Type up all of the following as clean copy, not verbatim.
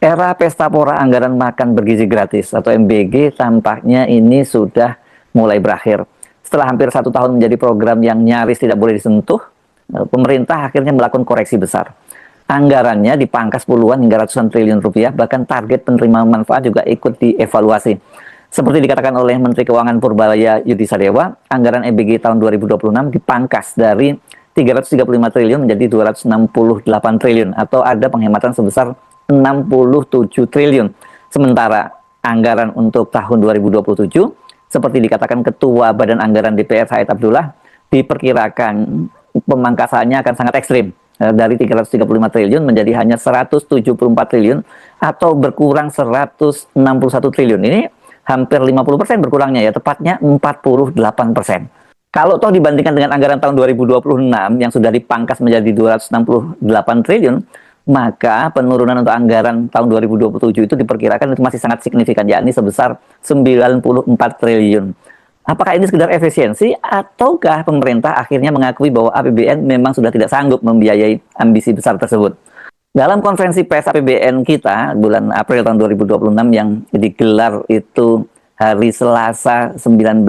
Era pesta pora anggaran makan bergizi gratis atau MBG tampaknya ini sudah mulai berakhir. Setelah hampir 1 tahun menjadi program yang nyaris tidak boleh disentuh, pemerintah akhirnya melakukan koreksi besar. Anggarannya dipangkas puluhan hingga ratusan triliun rupiah, bahkan target penerima manfaat juga ikut dievaluasi. Seperti dikatakan oleh Menteri Keuangan Purbaya Yudi Sadewa, anggaran MBG tahun 2026 dipangkas dari 335 triliun menjadi 268 triliun atau ada penghematan sebesar 67 triliun. Sementara anggaran untuk tahun 2027, seperti dikatakan Ketua Badan Anggaran DPR Said Abdullah, diperkirakan pemangkasannya akan sangat ekstrim, dari 335 triliun menjadi hanya 174 triliun atau berkurang 161 triliun. Ini hampir 50% berkurangnya ya, tepatnya 48%. Kalau toh dibandingkan dengan anggaran tahun 2026 yang sudah dipangkas menjadi 268 triliun, maka penurunan untuk anggaran tahun 2027 itu diperkirakan itu masih sangat signifikan, yakni sebesar 94 triliun. Apakah ini sekedar efisiensi ataukah pemerintah akhirnya mengakui bahwa APBN memang sudah tidak sanggup membiayai ambisi besar tersebut? Dalam konferensi pers APBN kita bulan April tahun 2026 yang digelar itu hari Selasa 19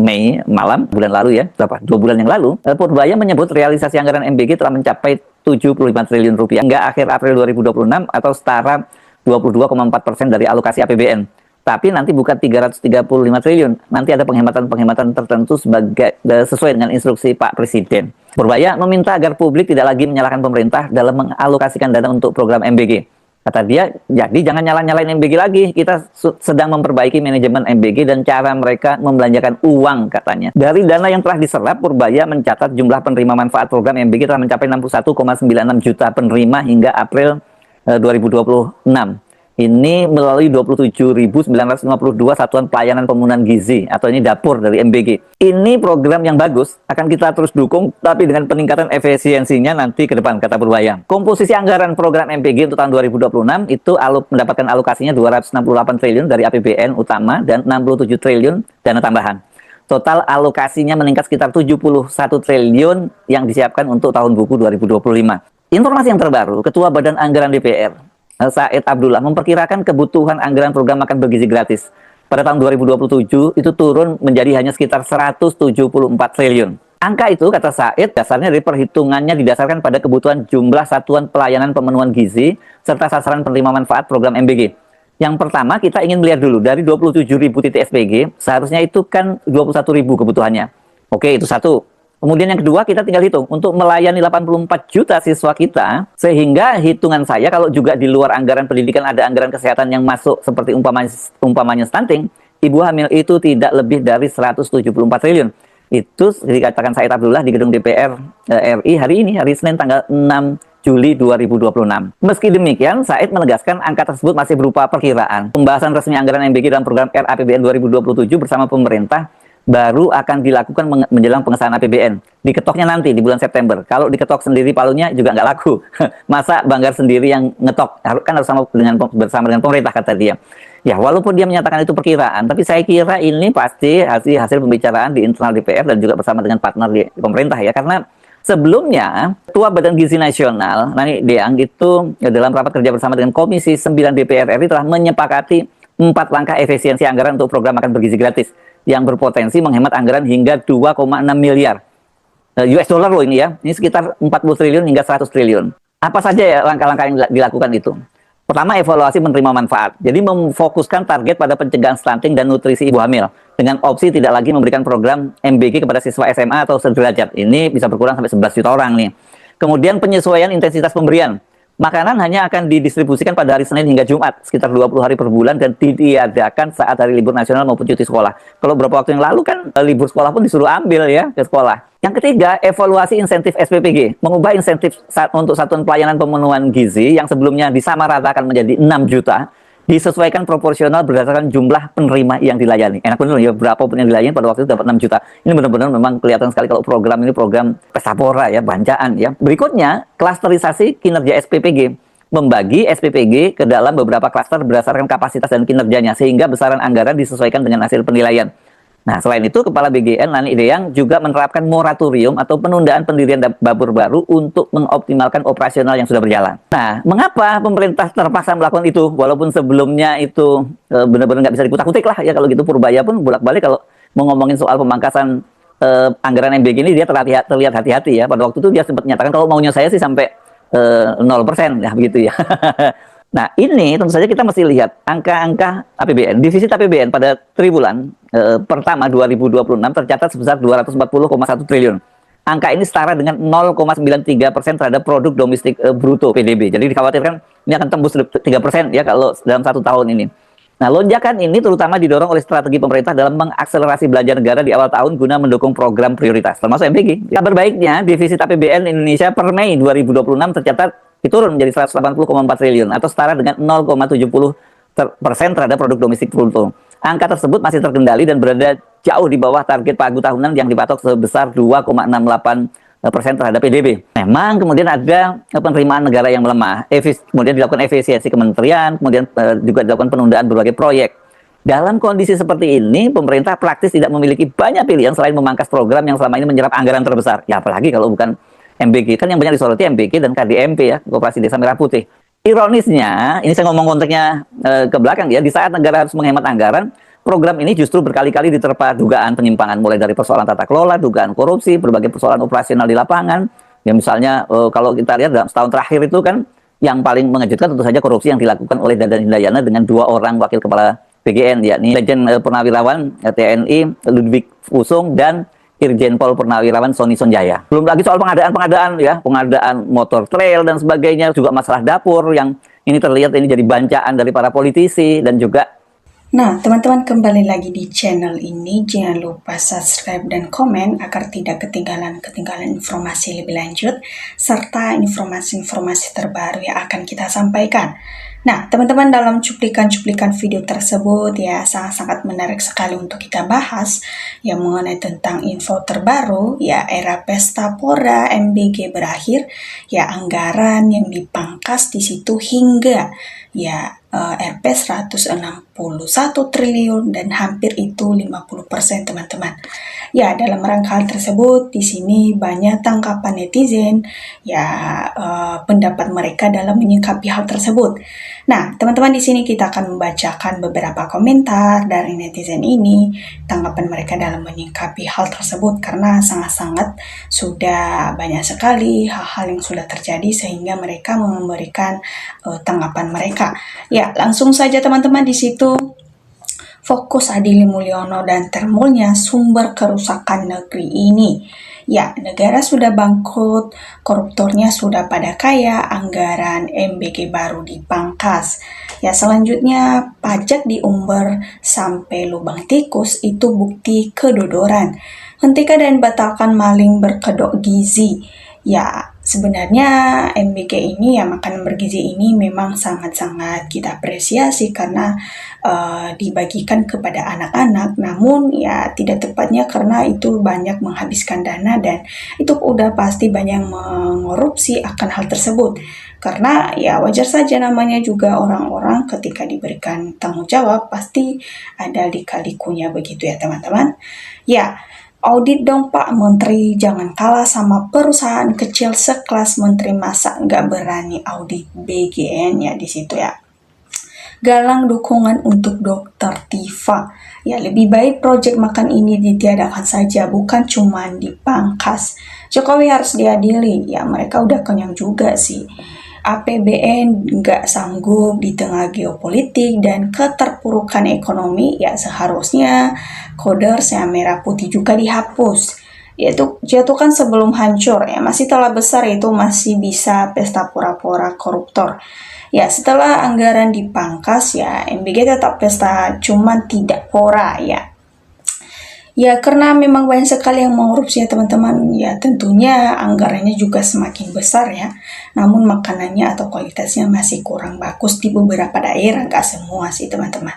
Mei malam, bulan lalu ya, 2 bulan yang lalu, Purbaya menyebut realisasi anggaran MBG telah mencapai 75 triliun rupiah hingga akhir April 2026 atau setara 22,4% dari alokasi APBN. Tapi nanti bukan 335 triliun, nanti ada penghematan-penghematan tertentu sesuai dengan instruksi Pak Presiden. Purbaya meminta agar publik tidak lagi menyalahkan pemerintah dalam mengalokasikan dana untuk program MBG. Kata dia, jadi jangan nyalain MBG lagi, kita sedang memperbaiki manajemen MBG dan cara mereka membelanjakan uang, katanya. Dari dana yang telah diserap, Purbaya mencatat jumlah penerima manfaat program MBG telah mencapai 61,96 juta penerima hingga April 2026. Ini melalui 27.952 satuan pelayanan pemenuhan gizi atau ini dapur dari MBG. Ini program yang bagus, akan kita terus dukung, tapi dengan peningkatan efisiensinya nanti ke depan, kata Purbaya. Komposisi anggaran program MBG untuk tahun 2026 itu mendapatkan alokasinya 268 triliun dari APBN utama dan 67 triliun dana tambahan. Total alokasinya meningkat sekitar 71 triliun yang disiapkan untuk tahun buku 2025. Informasi yang terbaru, Ketua Badan Anggaran DPR Said Abdullah memperkirakan kebutuhan anggaran program makan bergizi gratis pada tahun 2027 itu turun menjadi hanya sekitar 174 triliun. Angka itu, kata Said, dasarnya dari perhitungannya didasarkan pada kebutuhan jumlah satuan pelayanan pemenuhan gizi serta sasaran penerima manfaat program MBG. Yang pertama, kita ingin melihat dulu dari 27.000 titik SPG, seharusnya itu kan 21.000 kebutuhannya. Oke, itu satu. Kemudian yang kedua, kita tinggal hitung untuk melayani 84 juta siswa kita, sehingga hitungan saya kalau juga di luar anggaran pendidikan ada anggaran kesehatan yang masuk seperti umpamanya stunting, ibu hamil itu tidak lebih dari 174 triliun. Itu dikatakan Said Abdullah di gedung DPR RI hari ini, hari Senin tanggal 6 Juli 2026. Meski demikian, Said menegaskan angka tersebut masih berupa perkiraan. Pembahasan resmi anggaran MBG dalam program RAPBN 2027 bersama pemerintah baru akan dilakukan menjelang pengesahan APBN. Diketoknya nanti di bulan September. Kalau diketok sendiri palunya juga nggak laku. Masa Banggar sendiri yang ngetok? Kan harus bersama dengan pemerintah, kata dia. Ya, walaupun dia menyatakan itu perkiraan, tapi saya kira ini pasti hasil pembicaraan di internal DPR dan juga bersama dengan partner di pemerintah ya. Karena sebelumnya, Ketua Badan Gizi Nasional, Nani Deang, itu dalam rapat kerja bersama dengan Komisi 9 DPR RI telah menyepakati 4 langkah efisiensi anggaran untuk program makan bergizi gratis yang berpotensi menghemat anggaran hingga 2,6 miliar US dollar loh ini ya. Ini sekitar 40 triliun hingga 100 triliun. Apa saja ya langkah-langkah yang dilakukan itu? Pertama, evaluasi penerima manfaat. Jadi memfokuskan target pada pencegahan stunting dan nutrisi ibu hamil dengan opsi tidak lagi memberikan program MBG kepada siswa SMA atau sederajat. Ini bisa berkurang sampai 11 juta orang nih. Kemudian penyesuaian intensitas pemberian. Makanan hanya akan didistribusikan pada hari Senin hingga Jumat, sekitar 20 hari per bulan dan ditiadakan saat hari libur nasional maupun cuti sekolah. Kalau beberapa waktu yang lalu kan libur sekolah pun disuruh ambil ya ke sekolah. Yang ketiga, evaluasi insentif SPPG. Mengubah insentif untuk satuan pelayanan pemenuhan gizi yang sebelumnya disamaratakan menjadi 6 juta, disesuaikan proporsional berdasarkan jumlah penerima yang dilayani. Enak bener ya, berapapun yang dilayani pada waktu itu dapat 6 juta. Ini benar-benar memang kelihatan sekali kalau program ini program pesta pora ya, banjaan ya. Berikutnya, klasterisasi kinerja SPPG. Membagi SPPG ke dalam beberapa klaster berdasarkan kapasitas dan kinerjanya, sehingga besaran anggaran disesuaikan dengan hasil penilaian. Nah, selain itu, Kepala BGN Lani Ideang juga menerapkan moratorium atau penundaan pendirian dapur baru untuk mengoptimalkan operasional yang sudah berjalan. Nah, mengapa pemerintah terpaksa melakukan itu? Walaupun sebelumnya itu benar-benar nggak bisa dikutak-kutik lah ya, kalau gitu Purbaya pun bolak-balik kalau mau ngomongin soal pemangkasan anggaran MBG ini dia terlihat hati-hati ya. Pada waktu itu dia sempat menyatakan kalau maunya saya sih sampai 0% ya begitu ya. Nah, ini tentu saja kita mesti lihat angka-angka APBN, defisit APBN pada triwulan pertama 2026 tercatat sebesar 240,1 triliun. Angka ini setara dengan 0,93% terhadap produk domestik bruto PDB. Jadi dikhawatirkan ini akan tembus 3% ya kalau dalam 1 tahun ini. Nah, lonjakan ini terutama didorong oleh strategi pemerintah dalam mengakselerasi belanja negara di awal tahun guna mendukung program prioritas, termasuk MBG. Kabar baiknya, defisit APBN Indonesia per Mei 2026 tercatat turun menjadi 180,4 triliun atau setara dengan 0,70% terhadap produk domestik bruto. Angka tersebut masih terkendali dan berada jauh di bawah target pagu tahunan yang dipatok sebesar 2,68% terhadap PDB. Memang kemudian ada penerimaan negara yang melemah, kemudian dilakukan efisiensi kementerian, kemudian juga dilakukan penundaan berbagai proyek. Dalam kondisi seperti ini, pemerintah praktis tidak memiliki banyak pilihan selain memangkas program yang selama ini menyerap anggaran terbesar. Ya apalagi kalau bukan MBG, kan yang banyak disoroti MBG dan KDMP ya, Koperasi Desa Merah Putih. Ironisnya, ini saya ngomong konteksnya ke belakang ya, di saat negara harus menghemat anggaran, program ini justru berkali-kali diterpa dugaan penyimpangan, mulai dari persoalan tata kelola, dugaan korupsi, berbagai persoalan operasional di lapangan. Ya misalnya kalau kita lihat dalam setahun terakhir itu kan, yang paling mengejutkan tentu saja korupsi yang dilakukan oleh Dadan Hindayana dengan 2 orang wakil kepala BGN, yakni Legend Purnawirawan TNI Ludwig Fusung dan Irjen Pol Purnawirawan Sony Sonjaya. Belum lagi soal pengadaan ya, pengadaan motor trail dan sebagainya, juga masalah dapur yang ini terlihat ini jadi bancaan dari para politisi dan juga. Nah, teman-teman kembali lagi di channel ini. Jangan lupa subscribe dan komen agar tidak ketinggalan informasi lebih lanjut serta informasi-informasi terbaru yang akan kita sampaikan. Nah, teman-teman, dalam cuplikan-cuplikan video tersebut ya sangat-sangat menarik sekali untuk kita bahas yang mengenai tentang info terbaru ya, era pesta pora MBG berakhir ya, anggaran yang dipangkas di situ hingga ya Rp 161 triliun dan hampir itu 50% teman-teman. Ya, dalam rangka hal tersebut di sini banyak tanggapan netizen ya, pendapat mereka dalam menyikapi hal tersebut. Nah, teman-teman, di sini kita akan membacakan beberapa komentar dari netizen ini, tanggapan mereka dalam menyikapi hal tersebut karena sangat-sangat sudah banyak sekali hal-hal yang sudah terjadi sehingga mereka memberikan tanggapan mereka. Ya, langsung saja teman-teman, di situ fokus Adili Mulyono dan termulnya sumber kerusakan negeri ini. Ya, negara sudah bangkrut, koruptornya sudah pada kaya, anggaran MBG baru dipangkas. Ya, selanjutnya pajak diumbar sampai lubang tikus, itu bukti kedodoran. Hentikan dan batalkan maling berkedok gizi. Ya, sebenarnya MBG ini ya, makanan bergizi ini memang sangat-sangat kita apresiasi karena dibagikan kepada anak-anak, namun ya tidak tepatnya karena itu banyak menghabiskan dana dan itu udah pasti banyak mengorupsi akan hal tersebut. Karena ya wajar saja, namanya juga orang-orang ketika diberikan tanggung jawab pasti ada lika-likunya begitu ya teman-teman. Ya, audit dong Pak Menteri, jangan kalah sama perusahaan kecil sekelas Menteri, masa nggak berani audit BGN ya di situ ya. Galang dukungan untuk Dokter Tifa. Ya, lebih baik proyek makan ini ditiadakan saja, bukan cuma dipangkas. Jokowi harus diadili. Ya, mereka udah kenyang juga sih. APBN nggak sanggup di tengah geopolitik dan keterpurukan ekonomi, ya seharusnya koders yang merah putih juga dihapus. Yaitu jatuhkan sebelum hancur ya, masih telah besar itu masih bisa pesta pura-pura koruptor. Ya, setelah anggaran dipangkas ya, MBG tetap pesta, cuman tidak pora ya. Ya, karena memang banyak sekali yang mengkorupsi ya teman-teman. Ya, tentunya anggarannya juga semakin besar ya. Namun makanannya atau kualitasnya masih kurang bagus di beberapa daerah, nggak semua sih teman-teman.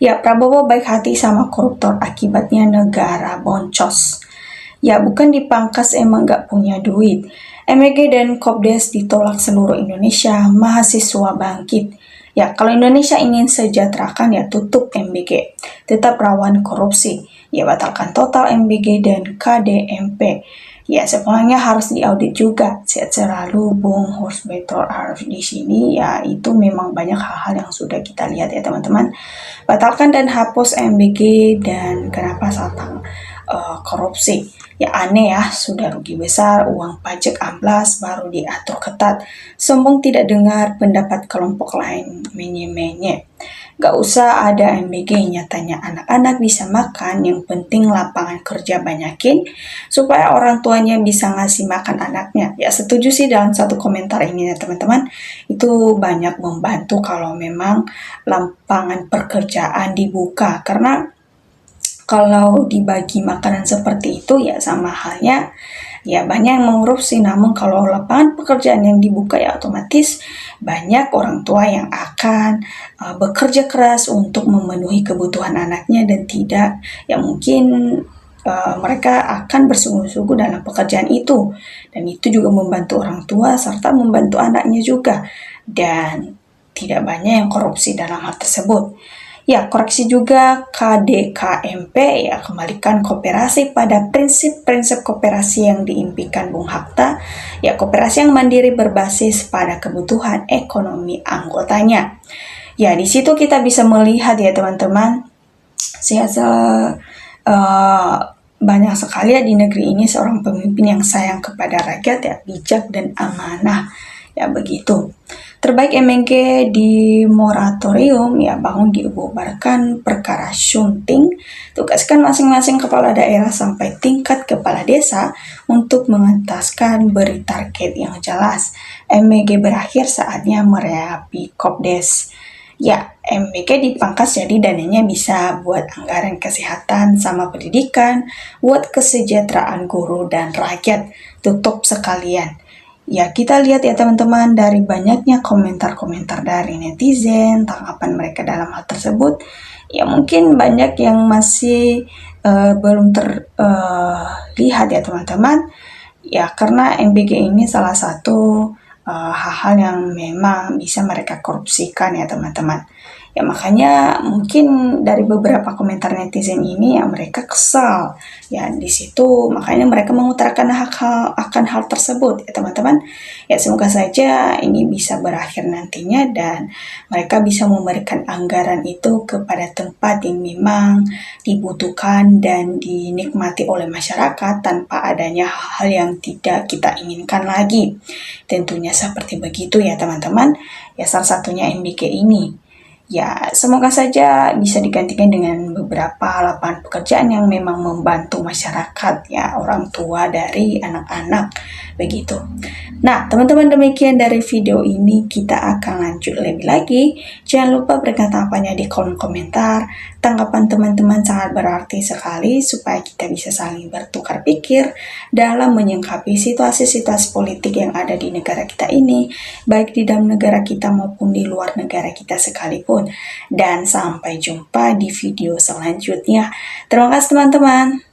Ya, Prabowo baik hati sama koruptor, akibatnya negara boncos. Ya, bukan dipangkas, emang nggak punya duit. MBG dan Kopdes ditolak seluruh Indonesia, mahasiswa bangkit. Ya, kalau Indonesia ingin sejahterakan ya tutup MBG, tetap rawan korupsi. ya batalkan total MBG dan KDMP. Ya, semuanya harus diaudit juga. Sehat selalu, Bung Husbetor Arif di sini. Ya, itu memang banyak hal-hal yang sudah kita lihat ya teman-teman. Batalkan dan hapus MBG dan kenapa tentang korupsi. Ya aneh ya, sudah rugi besar, uang pajak amblas baru diatur ketat. Sombong tidak dengar pendapat kelompok lain menye-menye. Gak usah ada MBG, nyatanya anak-anak bisa makan, yang penting lapangan kerja banyakin, supaya orang tuanya bisa ngasih makan anaknya. Ya setuju sih dalam satu komentar ini ya teman-teman, itu banyak membantu kalau memang lapangan pekerjaan dibuka, karena kalau dibagi makanan seperti itu ya sama halnya ya banyak yang mengkorupsi. Namun kalau lapangan pekerjaan yang dibuka ya otomatis banyak orang tua yang akan bekerja keras untuk memenuhi kebutuhan anaknya dan tidak ya mungkin mereka akan bersungguh-sungguh dalam pekerjaan itu, dan itu juga membantu orang tua serta membantu anaknya juga, dan tidak banyak yang korupsi dalam hal tersebut. Ya, koreksi juga KDKMP, ya kembalikan koperasi pada prinsip-prinsip koperasi yang diimpikan Bung Hatta, ya koperasi yang mandiri berbasis pada kebutuhan ekonomi anggotanya. Ya, di situ kita bisa melihat ya teman-teman, banyak sekali ya di negeri ini seorang pemimpin yang sayang kepada rakyat, ya bijak dan amanah, ya begitu. Terbaik MNG di moratorium, ya bangun dibubarkan perkara syunting, tugaskan masing-masing kepala daerah sampai tingkat kepala desa untuk mengentaskan beri target yang jelas. MBG berakhir, saatnya mereapi Kopdes. Ya, MBG dipangkas jadi dananya bisa buat anggaran kesehatan sama pendidikan, buat kesejahteraan guru dan rakyat, tutup sekalian. Ya, kita lihat ya teman-teman, dari banyaknya komentar-komentar dari netizen, tanggapan mereka dalam hal tersebut, ya mungkin banyak yang masih belum terlihat ya teman-teman. Ya, karena MBG ini salah satu hal-hal yang memang bisa mereka korupsikan ya teman-teman. Ya makanya mungkin dari beberapa komentar netizen ini ya mereka kesal. Ya di situ makanya mereka mengutarakan akan hal tersebut ya teman-teman. Ya semoga saja ini bisa berakhir nantinya dan mereka bisa memberikan anggaran itu kepada tempat yang memang dibutuhkan dan dinikmati oleh masyarakat tanpa adanya hal yang tidak kita inginkan lagi. Tentunya seperti begitu ya teman-teman. Ya salah satunya MBK ini. Ya, semoga saja bisa digantikan dengan beberapa lapangan pekerjaan yang memang membantu masyarakat, ya, orang tua dari anak-anak, begitu. Nah, teman-teman, demikian dari video ini, kita akan lanjut lebih lagi. Jangan lupa berikan tanggapannya di kolom komentar. Tanggapan teman-teman sangat berarti sekali supaya kita bisa saling bertukar pikir dalam menyikapi situasi-situasi politik yang ada di negara kita ini, baik di dalam negara kita maupun di luar negara kita sekalipun. Dan sampai jumpa di video selanjutnya. Terima kasih teman-teman.